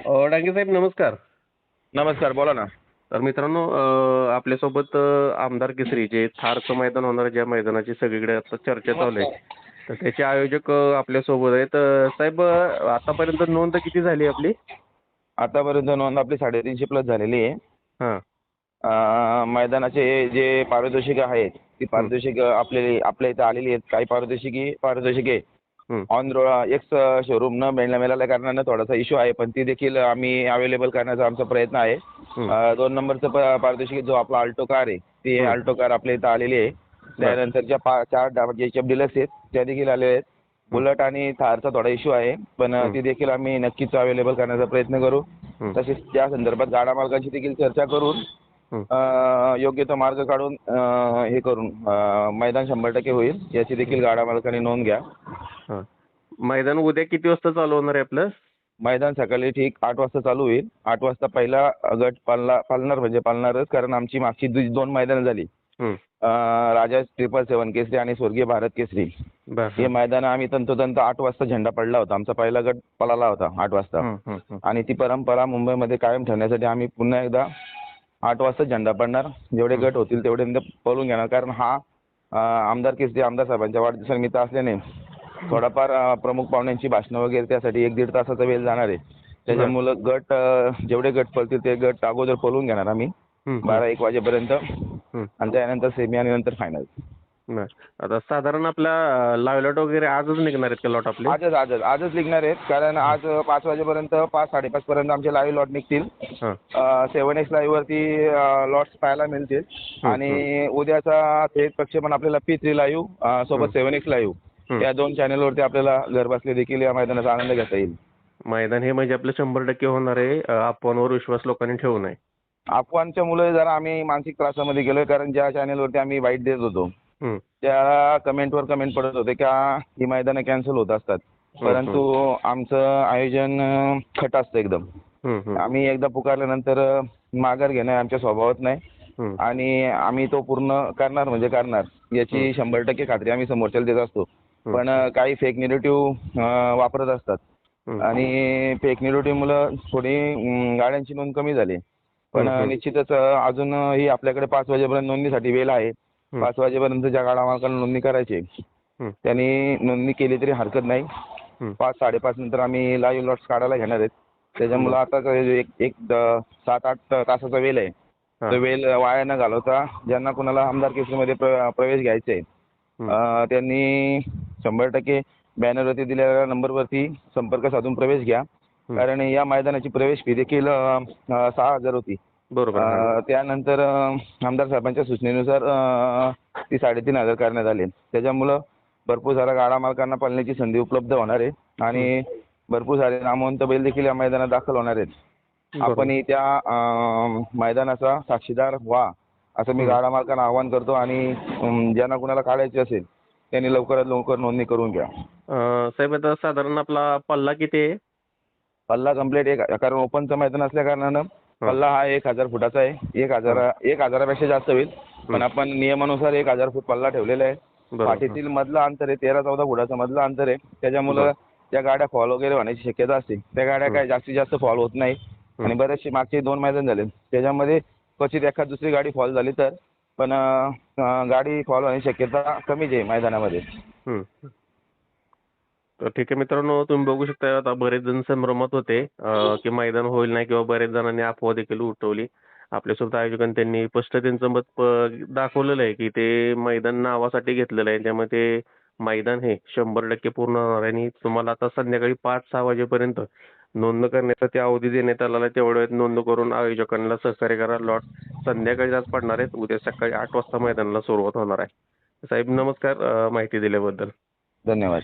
डांगे साहेब नमस्कार. नमस्कार, बोला ना. तर मित्रांनो आपल्यासोबत आमदार केसरी जे थारचं मैदान होणार आहे, ज्या मैदानाची सगळीकडे आता चर्चा चालू आहे, तर त्याचे आयोजक आपल्यासोबत आहेत. साहेब आतापर्यंत नोंद किती झाली आपली? आतापर्यंत नोंद आपली 350 प्लस झालेली आहे. हां. मैदानाचे जे पारितोषिक आहेत ती हं, पारितोषिक आपल्या इथे आलेली आहेत. काही पारितोषिके हं, ऑन रोड एक्स शोरूम न मिळाल्या कारणानं थोडासा इश्यू आहे, पण ती देखील आम्ही अवेलेबल करण्याचा आमचा प्रयत्न आहे. हं, 2 नंबरचं पारितोषिक जो आपला अल्टो कार आहे, ती हं. अल्टो कार आपल्या इथं आलेली आहे. बरं. त्यानंतरच्या 4 जे डिलक्स आहेत त्या देखील आलेल्या आहेत. हं, बुलट आणि थारचा थोडा इश्यू आहे, पण हं, ती देखील आम्ही नक्कीच अवेलेबल करण्याचा प्रयत्न करू. हं, तसेच त्या संदर्भात गाडा मालकांशी देखील चर्चा करून हं. योग्य तो मार्ग काढून हे करून मैदान 100% होईल याची देखील गाडा मालकांनी नोंद घ्या. हां. मैदान उद्या किती वाजता चालू होणार आहे आपलं? मैदान सकाळी ठीक 8 वाजता चालू होईल. 8 वाजता पहिला गट पालणार म्हणजे पालणारच, कारण आमची मागची 2 मैदानं झाली. हं. राजा 777 केसरी आणि स्वर्गीय भारत केसरी बरं. हे हां. मैदान आम्ही तंतोतंत 8 वाजता झेंडा पडला होता. आमचा पहिला गट पळाला होता 8 वाजता. हं, हं, हं. आणि ती परंपरा मुंबईमध्ये कायम ठेवण्यासाठी आम्ही पुन्हा एकदा 8 वाजता झेंडा पडणार. जेवढे हं. गट होतील तेवढे पळून घेणार, कारण हा आमदार केसरी आमदार साहेबांच्या वाढदिवसानिमित्त असल्याने थोडाफार प्रमुख पाहुण्यांची भाषणं वगैरे त्यासाठी 1-1.5 तासाचा वेळ जाणार आहे. बरं. त्याच्यामुळं जेवढे गट पळतील ते गट अगोदर पळून घेणार आम्ही हं, हं, 12-1 वाजेपर्यंत, हं. आणि त्यानंतर सेमी आणि नंतर फायनल. बरं. आता साधारण आपला लाईव्ह लॉट वगैरे आजच निघणार आहेत का लॉट आपले? आजच निघणार आहेत, कारण आज 5 वाजेपर्यंत 5-5:30 पर्यंत आमचे लाईव्ह लॉट निघतील. हां. 7X लाईव्ह वरती लॉट्स पाहायला मिळतील. हं, हं, आणि उद्याचा थेट प्रक्षेपण आपल्याला P3 लाईव्ह सोबत 7X लाईव्ह हं. या 2 चॅनलवरती आपल्याला घरबसल्या देखील या मैदानाचा आनंद घेता येईल. मैदान हे म्हणजे आपलं 100% होणार आहे. अफवांवर विश्वास लोकांनी ठेवू नये. अफवांच्या मुळे जरा आम्ही मानसिक त्रासामध्ये गेलोय, कारण ज्या चॅनलवरती आम्ही बाईट देत होतो हं, त्या कमेंटवर कमेंट पडत होते का ही मैदानं कॅन्सल होत असतात, हं, परंतु आमचं आयोजन खट असतं एकदम. हं, हं, आम्ही एकदा पुकारल्यानंतर माघार घेणं आमच्या स्वभावात नाही, हं, आणि आम्ही तो पूर्ण करणार म्हणजे करणार हं, याची 100% खात्री आम्ही समोरच्याला देत असतो. हं, पण काही फेक निगेटिव्ह वापरत असतात, हं, आणि फेक निगेटिव्हमुळं थोडी गाड्यांची नोंद कमी झाली. पण हं, हं, निश्चितच अजूनही आपल्याकडे 5 वाजेपर्यंत नोंदणीसाठी वेळ आहे. हं, 5 वाजेपर्यंत ज्या गाडा मालकांना नोंदणी करायची आहे, हं, त्यांनी नोंदणी केली तरी हरकत नाही. हं. 5-5:30 नंतर आम्ही लाईव्ह लॉट्स काढायला घेणार आहेत. त्याच्यामुळं बरं. आता एक 7-8 तासाचा वेळ आहे. हां. तो वेळ वाया न घालवता ज्यांना कोणाला आमदार केसरीमध्ये प्रवेश घ्यायचा आहे, हं, त्यांनी 100% बॅनरवरती दिलेल्या नंबरवरती संपर्क साधून प्रवेश घ्या. हं. कारण या मैदानाची प्रवेश फी देखील 6,000 होती. बरोबर. हां. त्यानंतर आमदार साहेबांच्या सूचनेनुसार ती 3,500 करण्यात आली. त्याच्यामुळं भरपूर साऱ्या गाडा मालकांना पळण्याची संधी उपलब्ध होणार आहे, हं. आणि भरपूर सारे नामवंत बैल देखील या मैदानात दाखल होणार आहेत. बरोबर. आपणही त्या मैदानाचा साक्षीदार व्हा असं मी हं. गाडा मालकांना आवाहन करतो, आणि ज्यांना कुणाला काढायचे असेल त्यांनी लवकरात लवकर नोंदणी करून घ्या. साहेब आता साधारण आपला पल्ला किती आहे? पल्ला कंप्लीट कारण ओपनचं मैदान असल्या कारणानं हां. पल्ला हा 1,000 फुटाचा आहे. हां. 1,000पेक्षा जास्त होईल, हं. पण आपण नियमानुसार 1,000 फूट पल्ला ठेवलेला आहे. बरोबर. हां. पाठीतील मधलं अंतर आहे 13-14 फुटाचं मधलं अंतर आहे. बरं. त्याच्यामुळं ज्या गाड्या फॉल वगैरे होण्याची शक्यता असते त्या गाड्या हं, काय जास्तीत जास्त फॉल होत नाही. हं, आणि बरेचसे मागचे 2 मैदान झाले त्याच्यामध्ये क्वचित एखाद दुसरी गाडी फॉल झाली तर, पण गाडी फॉल होण्याची शक्यता कमीच आहे मैदानामध्ये. हं. तर ठीक आहे मित्रांनो, तुम्ही बघू शकता आता बरेच जण संभ्रमात होते की मैदान होईल नाही, किंवा बरेच जणांनी अफवा देखील उठवली. आपल्यासोबत आयोजकांनी त्यांनी स्पष्ट त्यांचं मत दाखवलेलं आहे की ते मैदान नावासाठी घेतलेलं आहे. त्यामुळे ते मैदान हे 100% पूर्ण होणार आहे. आणि तुम्हाला आता संध्याकाळी 5-6 वाजेपर्यंत नोंद करण्याचा ते अवधी देण्यात आलेला आहे. तेवढ्या वेळेत नोंद करून आयोजकांना सहकार्य करा. लॉट संध्याकाळी आज पडणार आहेत. उद्या सकाळी 8 वाजता मैदानाला सुरुवात होणार आहे. साहेब नमस्कार, माहिती दिल्याबद्दल. धन्यवाद.